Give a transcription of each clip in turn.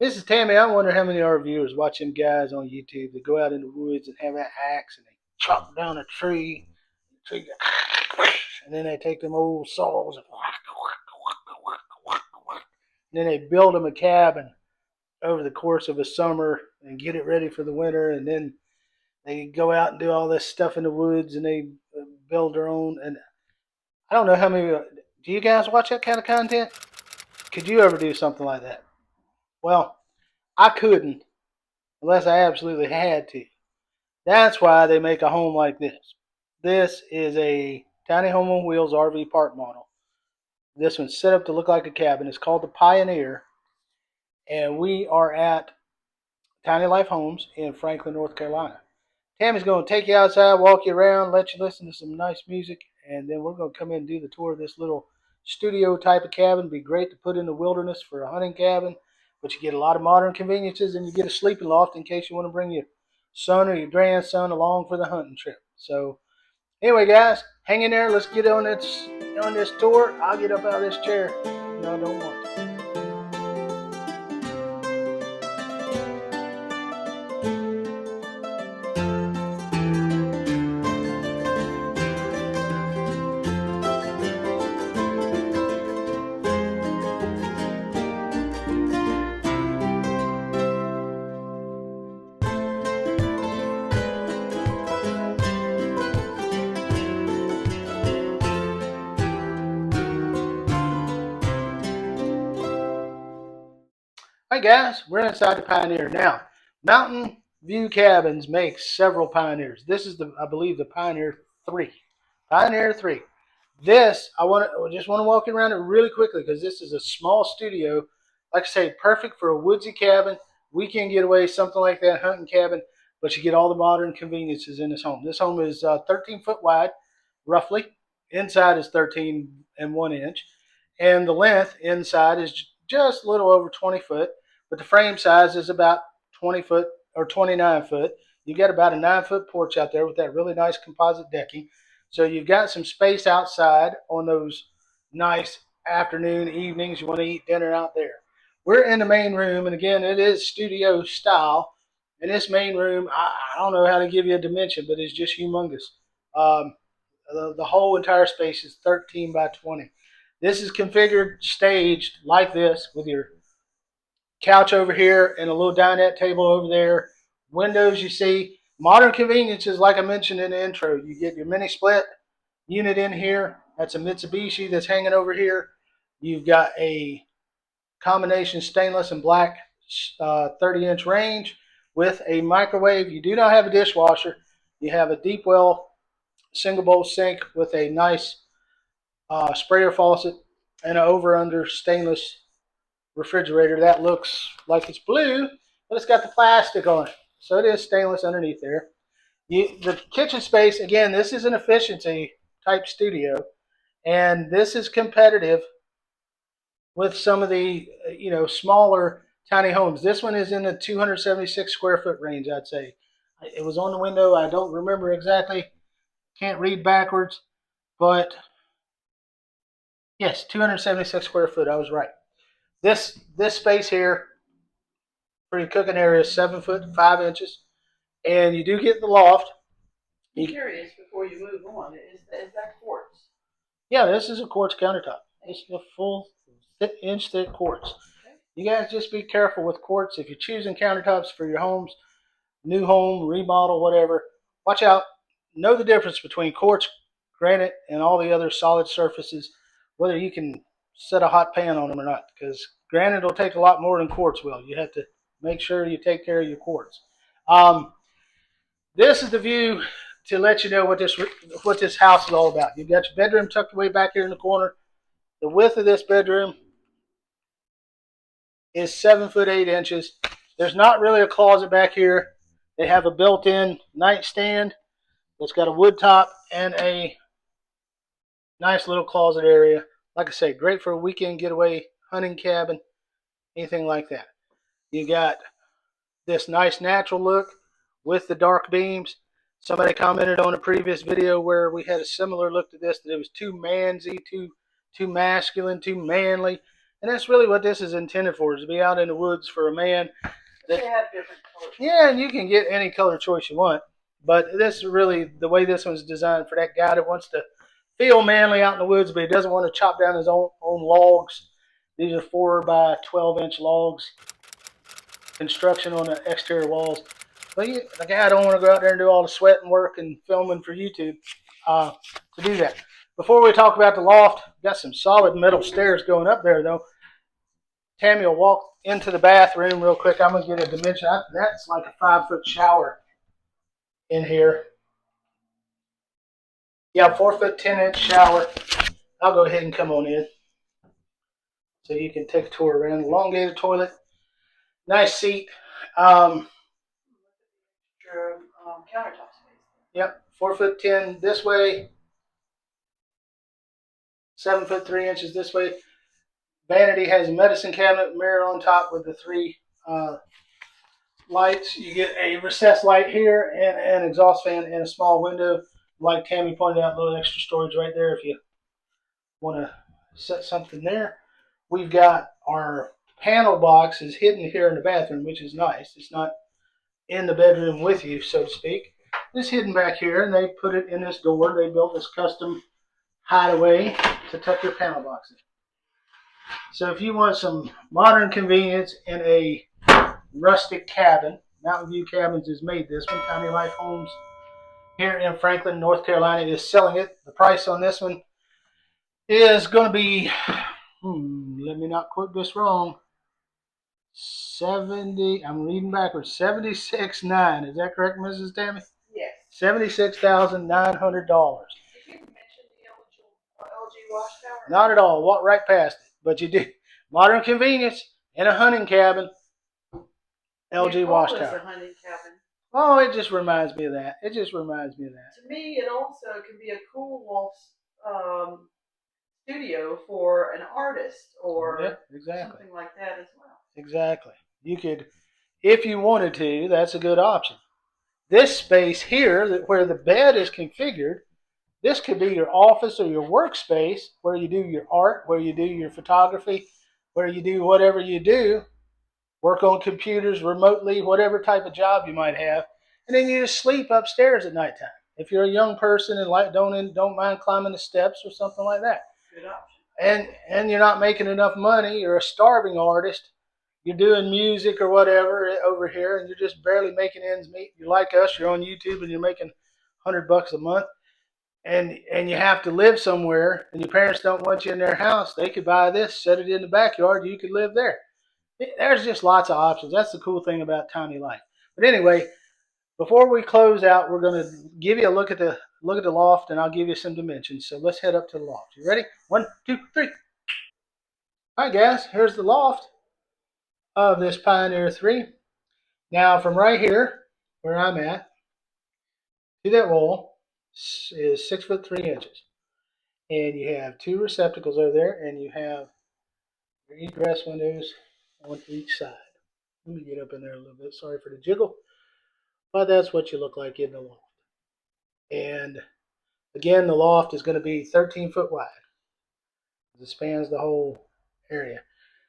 This is Tammy. I wonder how many of our viewers watch them guys on YouTube that go out in the woods and have an axe and they chop down a tree, and then they take them old saws and then they build them a cabin over the course of a summer and get it ready for the winter, and then they go out and do all this stuff in the woods and they build their own. And I don't know how many. Do you guys watch that kind of content? Could you ever do something like that? Well, I couldn't unless I absolutely had to. That's why they make a home like this. This is a tiny home on wheels RV park model. This one's set up to look like a cabin. It's called the Pioneer, and we are at Tiny Life Homes in Franklin, North Carolina. Tammy's going to take you outside, walk you around, let you listen to some nice music, and then we're going to come in and do the tour of this little studio type of cabin. Be great to put in the wilderness for a hunting cabin, but you get a lot of modern conveniences, and you get a sleeping loft in case you want to bring your son or your grandson along for the hunting trip. So anyway, guys, hang in there. Let's get on this tour. I'll get up out of this chair. No, I don't want to. Hi guys, we're inside the Pioneer. Now, Mountain View Cabins makes several Pioneers. This is I believe the Pioneer 3. Pioneer 3. I just want to walk around it really quickly because this is a small studio. Like I say, perfect for a woodsy cabin, weekend getaway, something like that, hunting cabin, but you get all the modern conveniences in this home. This home is 13 foot wide, roughly. Inside is 13 and 1 inch. And the length inside is just a little over 20 foot, but the frame size is about 20 foot or 29 foot. You've got about a 9-foot porch out there with that really nice composite decking. So you've got some space outside on those nice afternoon evenings. You want to eat dinner out there. We're in the main room, and again, it is studio style. In this main room, I don't know how to give you a dimension, but it's just humongous. Um, the whole entire space is 13 by 20. This is configured, staged like this with your couch over here and a little dinette table over there. Windows, you see. Modern conveniences, like I mentioned in the intro. You get your mini split unit in here. That's a Mitsubishi that's hanging over here. You've got a combination stainless and black 30-inch range with a microwave. You do not have a dishwasher. You have a deep well single bowl sink with a nice sprayer faucet and an over-under stainless refrigerator. That looks like it's blue, but it's got the plastic on it. So it is stainless underneath there. The kitchen space, again, this is an efficiency type studio, and this is competitive with some of the smaller tiny homes. This one is in the 276 square foot range, I'd say. It was on the window. I don't remember exactly. Can't read backwards, but yes, 276 square foot. I was right. This space here for your cooking area is 7 foot 5 inches, and you do get the loft. I'm curious before you move on. Is that quartz? Yeah, this is a quartz countertop. It's a full inch thick quartz. Okay. You guys just be careful with quartz if you're choosing countertops for your homes, new home, remodel, whatever. Watch out. Know the difference between quartz, granite, and all the other solid surfaces, whether you can set a hot pan on them or not, because granite will take a lot more than quartz will. You have to make sure you take care of your quartz. This is the view to let you know what this house is all about. You've got your bedroom tucked away back here in the corner. The width of this bedroom is 7 foot 8 inches. There's not really a closet back here. They have a built-in nightstand that's got a wood top and a nice little closet area. Like I say, great for a weekend getaway, hunting cabin, anything like that. You got this nice natural look with the dark beams. Somebody commented on a previous video where we had a similar look to this, that it was too mansy, too masculine, too manly. And that's really what this is intended for, is to be out in the woods for a man. They have different colors. Yeah, and you can get any color choice you want. But this is really the way this one's designed for that guy that wants to feel manly out in the woods, but he doesn't want to chop down his own logs. These are 4 by 12-inch logs. Construction on the exterior walls. But the guy don't want to go out there and do all the sweating work and filming for YouTube to do that. Before we talk about the loft, got some solid metal stairs going up there, though. Tammy will walk into the bathroom real quick. I'm going to get a dimension. That's like a 5-foot shower in here. Yeah, 4-foot 10-inch shower. I'll go ahead and come on in so you can take a tour around. Elongated toilet, nice seat. Countertop space. Yep, 4'10" this way, 7' 3" this way. Vanity has a medicine cabinet, mirror on top with the 3 lights. You get a recessed light here and an exhaust fan and a small window. Like Tammy pointed out, a little extra storage right there if you want to set something there. We've got our panel box is hidden here in the bathroom, which is nice. It's not in the bedroom with you, so to speak. It's hidden back here, and they put it in this door. They built this custom hideaway to tuck your panel box in. So if you want some modern convenience in a rustic cabin, Mountain View Cabins has made this one. Tiny Life Homes here in Franklin, North Carolina is selling it. The price on this one is going to be, let me not quote this wrong, 70, I'm reading backwards, 76,900. Is that correct, Mrs. Tammy? Yes. $76,900. Did you mention the LG wash tower? Not at all. Walk right past it. But you do. Modern convenience in a hunting cabin. LG wash tower. A hunting cabin. Oh, it just reminds me of that. It just reminds me of that. To me, it also can be a cool studio for an artist or something like that as well. Exactly. You could, if you wanted to, that's a good option. This space here, where the bed is configured, this could be your office or your workspace where you do your art, where you do your photography, where you do whatever you do, work on computers remotely, whatever type of job you might have, and then you just sleep upstairs at nighttime. If you're a young person and don't mind climbing the steps or something like that. Good option. And you're not making enough money, you're a starving artist, you're doing music or whatever over here, and you're just barely making ends meet. You're like us, you're on YouTube and you're making $100 a month. And you have to live somewhere, and your parents don't want you in their house, they could buy this, set it in the backyard, you could live there. There's just lots of options. That's the cool thing about Tiny Life. But anyway, before we close out, we're going to give you a look at the loft, and I'll give you some dimensions. So let's head up to the loft. You ready? 1, 2, 3. All right, guys, here's the loft of this Pioneer 3. Now, from right here, where I'm at, to that wall is 6'3" and you have 2 receptacles over there, and you have your egress windows on each side. Let me get up in there a little bit. Sorry for the jiggle, but that's what you look like in the loft. And again, the loft is going to be 13 foot wide. It spans the whole area.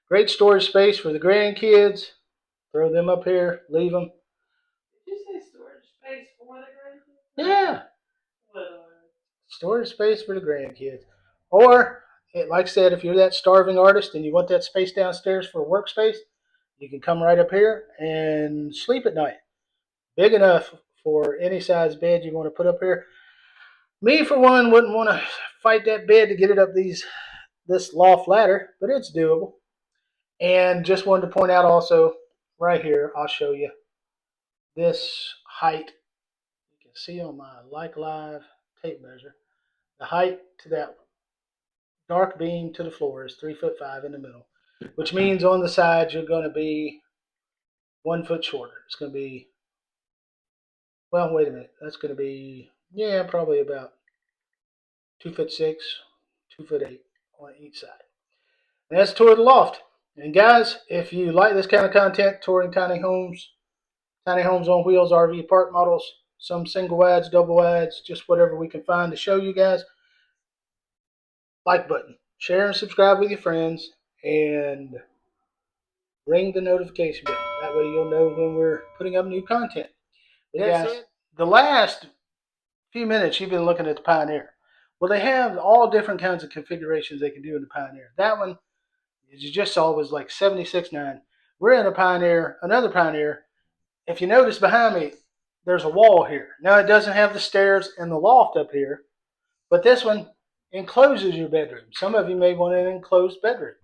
Great storage space for the grandkids. Throw them up here, leave them. Did you say storage space for the grandkids? Yeah. Storage space for the grandkids. Or, like I said, if you're that starving artist and you want that space downstairs for a workspace, you can come right up here and sleep at night. Big enough for any size bed you want to put up here. Me, for one, wouldn't want to fight that bed to get it up this loft ladder, but it's doable. And just wanted to point out also, right here, I'll show you this height. You can see on my Like Live tape measure, the height to that dark beam to the floor is 3'5" in the middle, which means on the sides you're going to be 1 foot shorter. It's going to be, well, wait a minute. That's going to be, yeah, probably about 2'6", 2'8" on each side. And that's tour of the loft. And guys, if you like this kind of content, touring tiny homes on wheels, RV park models, some single wides, double wides, just whatever we can find to show you guys, like button, share and subscribe with your friends, and ring the notification bell. That way you'll know when we're putting up new content. But guys, the last few minutes you've been looking at the Pioneer. Well, they have all different kinds of configurations they can do in the Pioneer. That one, as you just saw, was like 76.9. We're in a Pioneer, another Pioneer. If you notice behind me, there's a wall here. Now it doesn't have the stairs and the loft up here, but this one encloses your bedroom. Some of you may want an enclosed bedroom.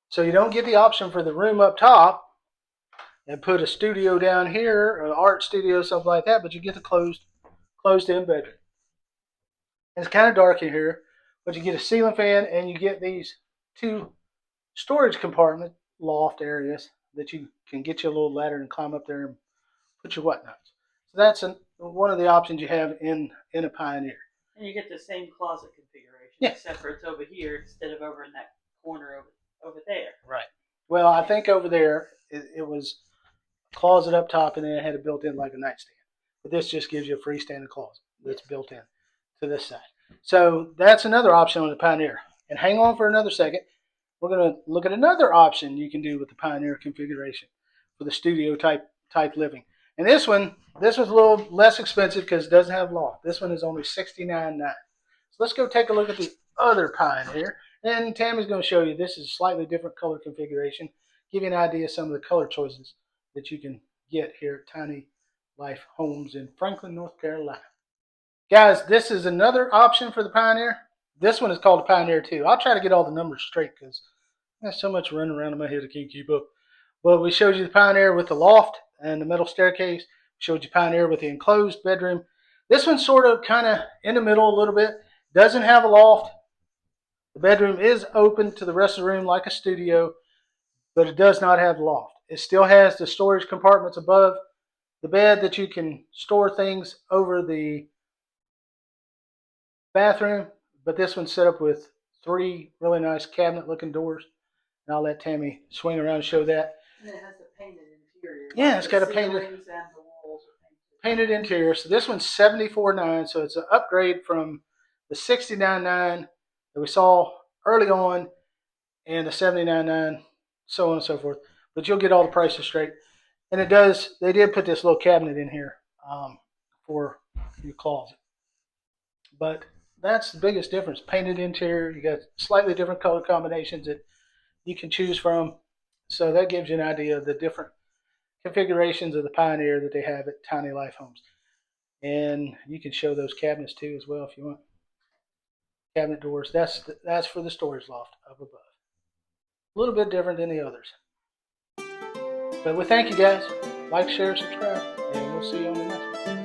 So you don't get the option for the room up top and put a studio down here, or an art studio, something like that, but you get the closed-in bedroom. And it's kind of dark in here, but you get a ceiling fan and you get these two storage compartment loft areas that you can get you a little ladder and climb up there and put your whatnots. So that's one of the options you have in a Pioneer. And you get the same closet configuration, except for it's over here instead of over in that corner over there. Right. Well, I think over there it was a closet up top, and then it had it built in like a nightstand. But this just gives you a freestanding closet that's built in to this side. So that's another option on the Pioneer. And hang on for another second. We're going to look at another option you can do with the Pioneer configuration for the studio type living. And this was a little less expensive because it doesn't have loft. This one is only $69.9. So let's go take a look at the other Pioneer. And Tammy's going to show you this is a slightly different color configuration. Give you an idea of some of the color choices that you can get here at Tiny Life Homes in Franklin, North Carolina. Guys, this is another option for the Pioneer. This one is called the Pioneer 2. I'll try to get all the numbers straight because there's so much running around in my head I can't keep up. But we showed you the Pioneer with the loft and the metal staircase. We showed you Pioneer with the enclosed bedroom. This one's sort of kind of in the middle a little bit. Doesn't have a loft. The bedroom is open to the rest of the room like a studio, but it does not have a loft. It still has the storage compartments above the bed that you can store things over the bathroom, but this one's set up with 3 really nice cabinet-looking doors. And I'll let Tammy swing around and show that. And it has the painted interior. Yeah, it's got a painted interior. So this one's $74.9, so it's an upgrade from the $69.9 that we saw early on and the $79.9, so on and so forth. But you'll get all the prices straight. And they did put this little cabinet in here for your closet. But that's the biggest difference. Painted interior, you got slightly different color combinations that you can choose from. So that gives you an idea of the different configurations of the Pioneer that they have at Tiny Life Homes. And you can show those cabinets too as well if you want. Cabinet doors, that's for the storage loft up above. A little bit different than the others. But we thank you guys. Like, share, subscribe, and we'll see you on the next one.